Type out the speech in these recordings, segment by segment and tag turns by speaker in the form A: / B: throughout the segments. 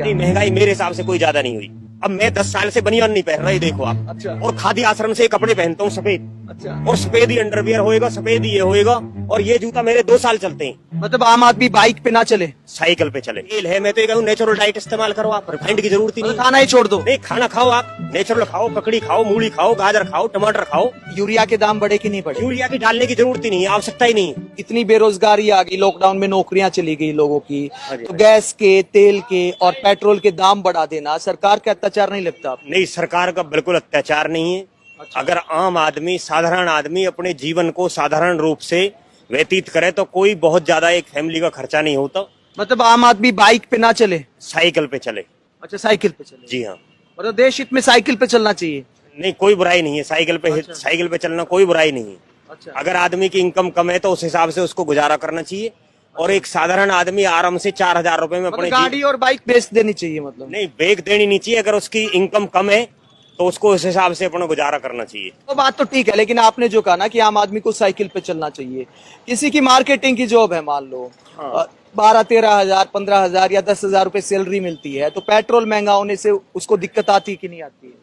A: क्या?
B: नहीं, महंगाई मेरे हिसाब से कोई ज्यादा नहीं हुई। अब मैं 10 साल से बनियान नहीं पहन रहा, ये देखो आप।
A: अच्छा।
B: और खादी आश्रम से कपड़े पहनता हूँ सफेद,
A: अच्छा।
B: और सफेद ही अंडरवियर होएगा, सफेद ही ये होएगा, और ये जूता मेरे 2 साल चलते हैं।
A: मतलब आम आदमी बाइक पे ना चले,
B: साइकिल पे चले। तेल है, मैं तो ये कहूँ नेचुरल डाइट इस्तेमाल करो आप, रिफाइंड की जरूरत ही नहीं।
A: खाना ही छोड़ दो।
B: नहीं, खाना खाओ आप, नेचुरल खाओ, ककड़ी खाओ, मूली खाओ, गाजर खाओ, टमाटर खाओ।
A: यूरिया के दाम बढ़े कि नहीं बढ़े?
B: यूरिया की डालने की जरूरत ही नहीं, आवश्यकता ही नहीं।
A: इतनी बेरोजगारी आ गई, लॉकडाउन में नौकरियां चली गई लोगों की,
B: हाँ जी।
A: तो गैस के, तेल के और पेट्रोल के दाम बढ़ा देना सरकार का अत्याचार नहीं लगता आपको?
B: नहीं, सरकार का बिल्कुल अत्याचार नहीं है।
A: अच्छा।
B: अगर आम आदमी, साधारण आदमी अपने जीवन को साधारण रूप से व्यतीत करे तो कोई बहुत ज्यादा एक फैमिली का खर्चा नहीं होता।
A: मतलब आम आदमी बाइक पे ना चले?
B: साइकिल पे चले।
A: अच्छा, साइकिल पे चले।
B: जी हाँ।
A: मतलब देश हित में साइकिल पे चलना चाहिए।
B: नहीं, कोई बुराई नहीं है साइकिल पे।
A: अच्छा।
B: साइकिल पे चलना कोई बुराई नहीं है।
A: अच्छा।
B: अगर आदमी की इनकम कम है तो उस हिसाब से उसको गुजारा करना चाहिए, और एक साधारण आदमी आराम से 4,000 रुपए में अपने
A: मतलब गाड़ी और बाइक बेच देनी चाहिए मतलब?
B: नहीं, ब्रेक देनी नहीं चाहिए। अगर उसकी इनकम कम है तो उसको उस हिसाब से अपना गुजारा करना चाहिए।
A: तो बात तो ठीक है, लेकिन आपने जो कहा ना कि आम आदमी को साइकिल पे चलना चाहिए, किसी की मार्केटिंग की जॉब है मान लो,
B: हाँ।
A: 12-13 हजार 15 हजार या 10 हजार रुपए सैलरी मिलती है, तो पेट्रोल महंगा होने से उसको दिक्कत आती है कि नहीं आती है?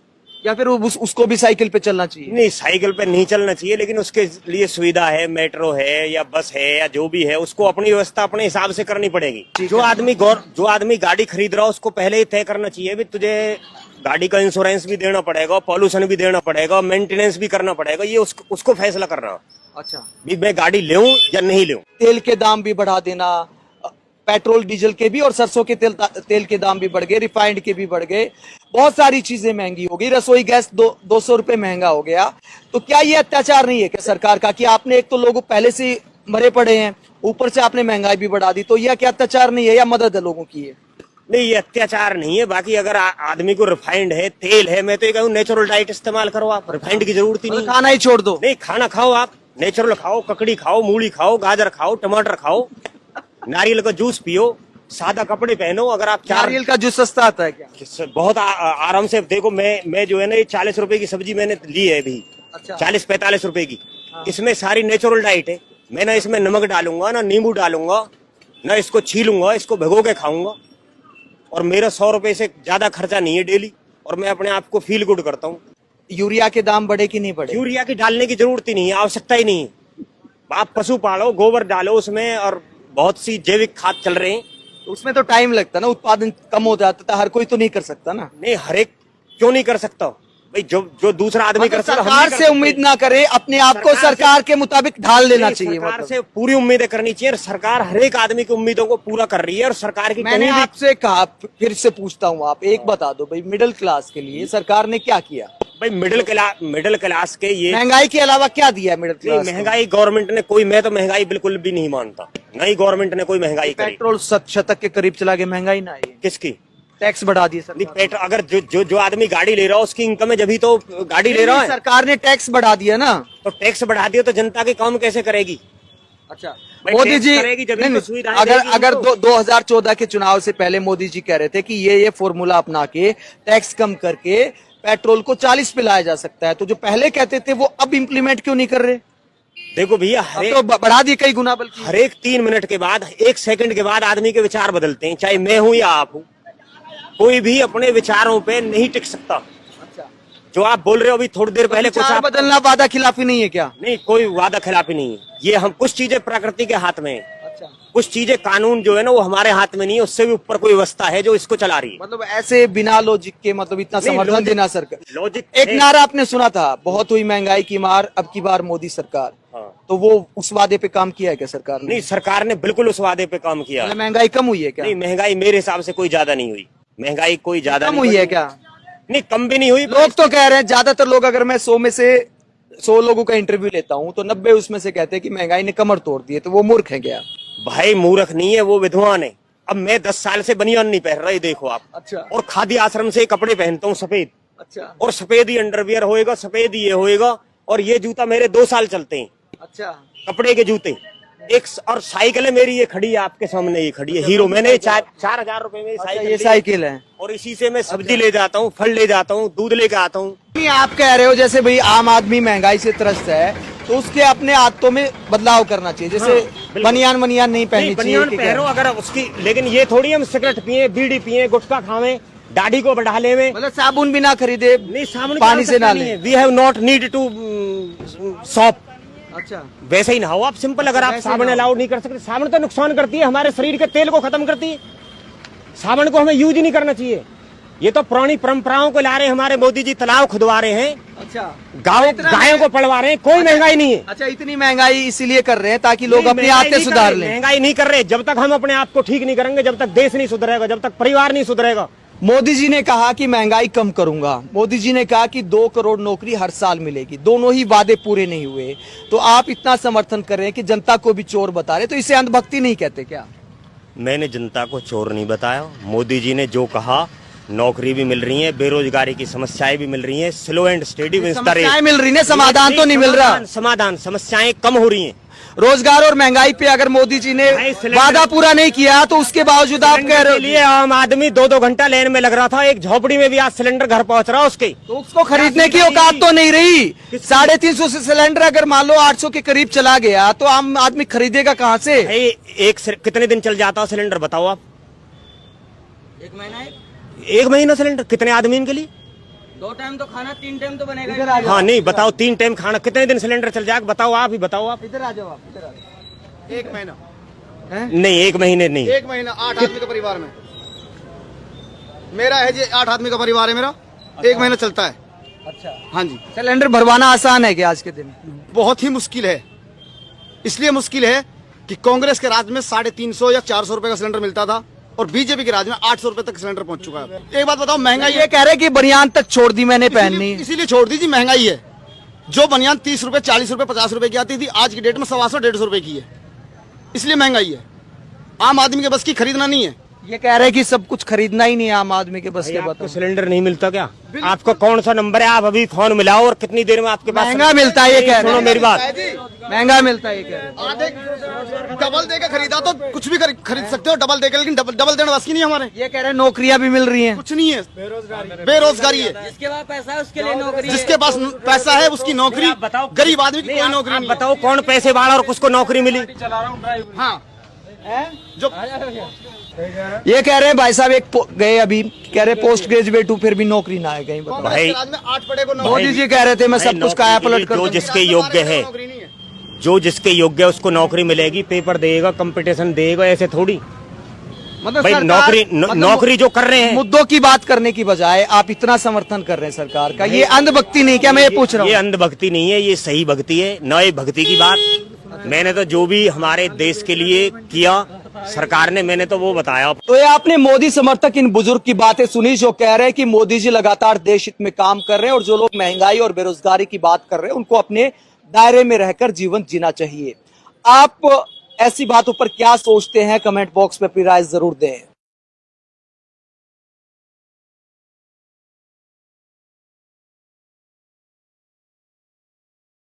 A: या फिर उसको भी साइकिल पे चलना चाहिए?
B: नहीं, साइकिल पे नहीं चलना चाहिए, लेकिन उसके लिए सुविधा है, मेट्रो है या बस है या जो भी है, उसको अपनी व्यवस्था अपने हिसाब से करनी पड़ेगी। जो आदमी गाड़ी खरीद रहा है उसको पहले ही तय करना चाहिए भी तुझे गाड़ी का इंश्योरेंस भी देना पड़ेगा, पॉल्यूशन भी देना पड़ेगा, मेंटेनेंस भी करना पड़ेगा। ये उसको फैसला करना
A: अच्छा,
B: भी मैं गाड़ी लूं या नहीं लूं।
A: तेल के दाम भी बढ़ा देना, पेट्रोल डीजल के भी, और सरसों के तेल के दाम भी बढ़ गए, रिफाइंड के भी बढ़ गए, बहुत सारी चीजें महंगी हो गई, रसोई गैस 200 रुपए महंगा हो गया। तो क्या ये अत्याचार नहीं है क्या सरकार का कि आपने एक तो लोग पहले से मरे पड़े हैं, ऊपर से आपने महंगाई भी बढ़ा दी? तो यह क्या अत्याचार नहीं है या मदद है लोगों की?
B: नहीं, ये अत्याचार नहीं है। बाकी अगर आदमी को रिफाइंड है, तेल है, मैं तो ये कहूँ नेचुरल डाइट इस्तेमाल करो आप, रिफाइंड की जरूरत ही नहीं।
A: खाना ही छोड़ दो।
B: नहीं, खाना खाओ आप, नेचुरल खाओ, ककड़ी खाओ, मूली खाओ, गाजर खाओ, टमाटर खाओ, नारियल का जूस पियो, सादा कपड़े पहनो। अगर आप
A: नारियल का जूस सस्ता आता है क्या?
B: बहुत आराम से देखो, मैं जो है ना, ये 40 रुपए की सब्जी मैंने ली है अभी।
A: अच्छा।
B: 40-45 रुपए की।
A: हाँ।
B: इसमें सारी नेचुरल डाइट है। मैं ना इसमें नमक डालूंगा, ना नींबू डालूंगा, ना इसको छीलूंगा, इसको भिगो के खाऊंगा। और मेरा 100 रुपए से ज्यादा खर्चा नहीं है डेली, और मैं अपने आप को फील गुड करता हूँ।
A: यूरिया के दाम बढ़े कि नहीं बढ़े?
B: यूरिया की डालने की जरूरत ही नहीं है, आवश्यकता ही नहीं है। आप पशु पालो, गोबर डालो उसमें, और बहुत सी जैविक खाद चल रहे हैं।
A: उसमें तो टाइम लगता ना, उत्पादन कम हो जाता था, हर कोई तो नहीं कर सकता ना।
B: नहीं, हर एक क्यों नहीं कर सकता भाई? जो दूसरा आदमी कर सकता, हम
A: सरकार
B: नहीं कर
A: से
B: सकते।
A: उम्मीद ना करे, अपने आप को सरकार के मुताबिक ढाल लेना
B: नहीं,
A: चाहिए।
B: सरकार
A: मतलब
B: से पूरी उम्मीदें करनी चाहिए, और सरकार हर एक आदमी की उम्मीदों को पूरा कर रही है। और सरकार की
A: मैंने
B: कहीं भी
A: आपसे कहा, फिर से पूछता हूँ, आप एक बता दो भाई, मिडिल क्लास के लिए सरकार ने क्या किया?
B: भाई मिडिल क्लास के ये
A: महंगाई के अलावा क्या दिया है मिडिल क्लास को?
B: महंगाई गवर्नमेंट ने कोई, मैं तो महंगाई बिल्कुल भी नहीं मानता, नहीं गवर्नमेंट ने कोई महंगाई करी।
A: पेट्रोल शतक के करीब चला गया, महंगाई ना आई?
B: किसकी?
A: टैक्स बढ़ा दिए
B: नहीं,
A: सरकार
B: पेट्रोल, अगर जो आदमी गाड़ी ले रहा है उसकी इनकम है, जब तो गाड़ी ले रहा है।
A: सरकार ने टैक्स बढ़ा दिया ना।
B: तो टैक्स बढ़ा दिया तो जनता के काम कैसे करेगी?
A: अच्छा,
B: भाई,
A: मोदी
B: टैक्स
A: जी
B: करेगी जब ही
A: नहीं,
B: तो सुविधाएं
A: अगर
B: देगी
A: अगर
B: उनको।
A: 2014 के चुनाव से पहले मोदी जी कह रहे थे कि ये फॉर्मूला अपना के टैक्स कम करके पेट्रोल को 40 पे लाया जा सकता है, तो जो पहले कहते थे वो अब इम्प्लीमेंट क्यों नहीं कर रहे?
B: देखो भैया,
A: अब तो बढ़ा दिए कई गुना, बल्कि
B: हर एक 3 मिनट के बाद, 1 सेकंड के बाद आदमी के विचार बदलते हैं, चाहे मैं हूं या आप हूं। कोई भी अपने विचारों पे नहीं टिक सकता।
A: अच्छा,
B: जो आप बोल रहे हो अभी थोड़ी देर पहले, कुछ
A: विचार
B: आप
A: बदलना वादा खिलाफी नहीं है क्या?
B: नहीं, कोई वादा खिलाफी नहीं है। ये हम कुछ चीजें प्रकृति के हाथ में है,
A: अच्छा,
B: कुछ चीजें कानून जो है ना वो हमारे हाथ में नहीं है, उससे भी ऊपर कोई व्यवस्था है जो इसको चला रही है।
A: मतलब ऐसे बिना लॉजिक के, मतलब इतना
B: नहीं,
A: समर्थन
B: लॉजिक-
A: देना सरकार।
B: लॉजिक
A: एक
B: है।
A: नारा आपने सुना था, बहुत हुई महंगाई की मार, अब की बार मोदी सरकार।
B: हाँ।
A: तो वो उस वादे पे काम किया है क्या सरकार ने?
B: नहीं, सरकार ने बिल्कुल उस वादे पे काम किया।
A: मतलब महंगाई कम हुई है क्या?
B: नहीं, महंगाई मेरे हिसाब से कोई ज्यादा नहीं हुई। महंगाई कोई ज्यादा
A: कम
B: नहीं
A: हुई है क्या?
B: नहीं, कम भी नहीं हुई।
A: लोग तो कह रहे हैं, ज्यादातर लोग, अगर मैं 100 में से 100 लोगों का इंटरव्यू लेता हूँ तो 90 उसमें से कहते हैं कि महंगाई ने कमर तोड़ दी है, तो वो मूर्ख है क्या?
B: भाई मूर्ख नहीं है, वो विद्वान है। अब मैं 10 साल से बनियान नहीं पहन रहा, ये देखो आप।
A: अच्छा।
B: और खादी आश्रम से कपड़े पहनता हूँ सफेद,
A: अच्छा,
B: और सफेद ही अंडरवियर होएगा, सफेद ही ये होएगा, और ये जूता मेरे 2 साल चलते हैं,
A: अच्छा,
B: कपड़े के जूते। और साइकिल है मेरी, ये खड़ी है आपके सामने, ये खड़ी है हीरो। मैंने 4,000 रुपए में
A: अच्छा,
B: साइकिल
A: ये
B: ली है।
A: साइकिल है।
B: और इसी से मैं सब्जी ले जाता हूँ, फल ले जाता हूँ, दूध लेके आता हूँ।
A: नहीं, आप कह रहे हो जैसे भाई आम आदमी महंगाई से त्रस्त है, तो उसके अपने आदतों में बदलाव करना चाहिए, जैसे
B: बिल्कुल।
A: बनियान वनियान नहीं पहननी
B: नहीं,
A: चाहिए
B: बनियान
A: कि क्या?
B: पहनो अगर उसकी, लेकिन ये थोड़ी हम सिगरेट पिए, बीड़ी पिए, गुटखा खावें, दाढ़ी को बढ़ा लेवे,
A: मतलब साबुन भी ना खरीदे,
B: नहीं साबुन
A: पानी से ना ले।
B: We have not need to soap,
A: अच्छा,
B: वैसे ही नहाओ आप, सिंपल। अगर आप
A: वैसे ही
B: साबुन
A: नहाओ।
B: अलाउड नहीं कर सकते, साबुन तो नुकसान करती है, हमारे शरीर के तेल को खत्म करती है, साबुन को हमें यूज ही नहीं करना चाहिए। ये तो पुरानी परंपराओं को ला रहे हैं हमारे मोदी जी, तालाब खुदवा रहे हैं,
A: अच्छा,
B: गायों को पलवा रहे हैं, कोई महंगाई नहीं है।
A: अच्छा, इतनी महंगाई इसीलिए कर रहे हैं ताकि लोग
B: नहीं,
A: अपनी
B: महंगाई
A: आदतें
B: नहीं कर
A: सुधार
B: रहे,
A: लें।
B: महंगाई नहीं कर रहे। जब तक हम अपने आप को ठीक नहीं करेंगे, जब तक देश नहीं सुधरेगा, जब तक परिवार नहीं सुधरेगा।
A: मोदी जी ने कहा कि महंगाई कम करूंगा, मोदी जी ने कहा कि 2 करोड़ नौकरी हर साल मिलेगी, दोनों ही वादे पूरे नहीं हुए, तो आप इतना समर्थन कर रहे हैं कि जनता को भी चोर बता रहे, तो इसे अंधभक्ति नहीं कहते क्या?
B: मैंने जनता को चोर नहीं बताया। मोदी जी ने जो कहा, नौकरी भी मिल रही है, बेरोजगारी की समस्याएं भी मिल रही हैं, slow and steady wins the race.
A: समस्याएं मिल रही है, समाधान तो नहीं मिल रहा।
B: समाधान, समस्याएं कम हो रही हैं।
A: रोजगार और महंगाई पे अगर मोदी जी ने
B: भाई, सिलेंडर-
A: वादा पूरा नहीं किया तो उसके बावजूद आप कह रहे
B: के लिए
A: हो
B: आम आदमी 2-2 घंटा लाइन में लग रहा था, एक झोपड़ी में भी आज सिलेंडर घर पहुंच रहा है उसके।
A: तो उसको खरीदने की औकात तो नहीं रही। 350 से सिलेंडर अगर मान लो 800 के करीब चला गया तो आम आदमी खरीदेगा कहाँ से?
B: भाई, कितने दिन चल जाता है सिलेंडर बताओ आप? 1 महीना सिलेंडर कितने आदमी के लिए?
C: 2 टाइम तो खाना, 3 टाइम तो बनेगा।
B: हाँ नहीं, बताओ 3 टाइम खाना कितने दिन सिलेंडर चल जाएगा? बताओ आप ही, बताओ आप।
A: इधर आ जाओ, आप इधर आ जाओ।
D: 1 महीना,
B: नहीं, 1 महीने नहीं।
D: 1 महीना 8 आदमी का परिवार में, मेरा है जी 8 आदमी का परिवार है मेरा, 1 महीना चलता है।
A: अच्छा,
D: हाँ जी,
A: सिलेंडर भरवाना आसान है क्या आज के दिन?
D: बहुत ही मुश्किल है। इसलिए मुश्किल है कि कांग्रेस के राज में 350 या 400 रुपए का सिलेंडर मिलता था और बीजेपी के राज में 800 रुपए तक सिलेंडर पहुंच चुका है। एक बात बताओ, महंगाई
A: ये कह रहे कि बनियान तक छोड़ दी मैंने पहननी।
D: इसीलिए छोड़ दीजिए, महंगाई है। जो बनियान 30 रुपए, 40 रुपए, 50 रुपए की आती थी, आज की डेट में 125-150 रुपए की है। इसलिए महंगाई है, आम आदमी के बस की खरीदना नहीं है।
A: ये कह रहे हैं कि सब कुछ खरीदना ही नहीं है आम आदमी के बस के।
B: आपको
A: बताओ,
B: सिलेंडर नहीं मिलता क्या? आपको कौन सा नंबर है? आप अभी फोन मिलाओ और कितनी देर में आपके पास
A: महंगा मिलता है, ये कह रहे
B: सुनो
A: हैं।
B: मेरी बात,
A: महंगा मिलता है ये कह रहे हैं।
D: आधे डबल देकर खरीदा तो कुछ भी खरीद सकते हो, डबल देकर, लेकिन डबल देने बस की नहीं हमारे।
A: ये कह रहे हैं नौकरियां भी मिल रही हैं।
D: कुछ नहीं है, बेरोजगारी है।
C: जिसके पास पैसा है उसके लिए नौकरी है।
D: जिसके पास पैसा है उसकी नौकरी,
B: आप बताओ,
D: गरीब आदमी की कोई नौकरी
B: आप
D: नहीं।
B: बताओ कौन पैसे वाला और किसको नौकरी मिली?
D: हाँ, जो
A: ये कह रहे हैं भाई साहब, गए अभी, कह रहे पोस्ट ग्रेजुएट हूँ फिर भी नौकरी ना है कहीं। बताओ,
D: कांग्रेस के राज में 8 पड़े को नौकरी
A: मोदी जी कह रहे थे मैं सब कुछ काया पलट कर
B: जो
A: दूंगा।
B: जिसके योग्य है,
D: नौकरी नहीं है।
B: जो जिसके योग्य है उसको नौकरी मिलेगी, पेपर देगा, कंपटीशन देगा, ऐसे थोड़ी।
A: मतलब
B: भाई
A: सरकार-
B: नौकरी जो कर रहे हैं,
A: मुद्दों की बात करने की बजाय आप इतना समर्थन कर रहे हैं सरकार का, ये अंधभक्ति नहीं क्या? मैं ये पूछ रहा
B: ये
A: हूँ।
B: अंधभक्ति नहीं है, ये सही भक्ति है। नए भक्ति की बात मैंने तो जो भी हमारे देश के लिए किया सरकार ने, मैंने तो वो बताया।
A: तो ये आपने मोदी समर्थक इन बुजुर्ग की बातें सुनी जो कह रहे हैं कि मोदी जी लगातार देश हित में काम कर रहे हैं और जो लोग महंगाई और बेरोजगारी की बात कर रहे हैं उनको अपने दायरे में रहकर जीवन जीना चाहिए। आप ऐसी बातों पर क्या सोचते हैं? कमेंट बॉक्स में अपनी राय जरूर दें।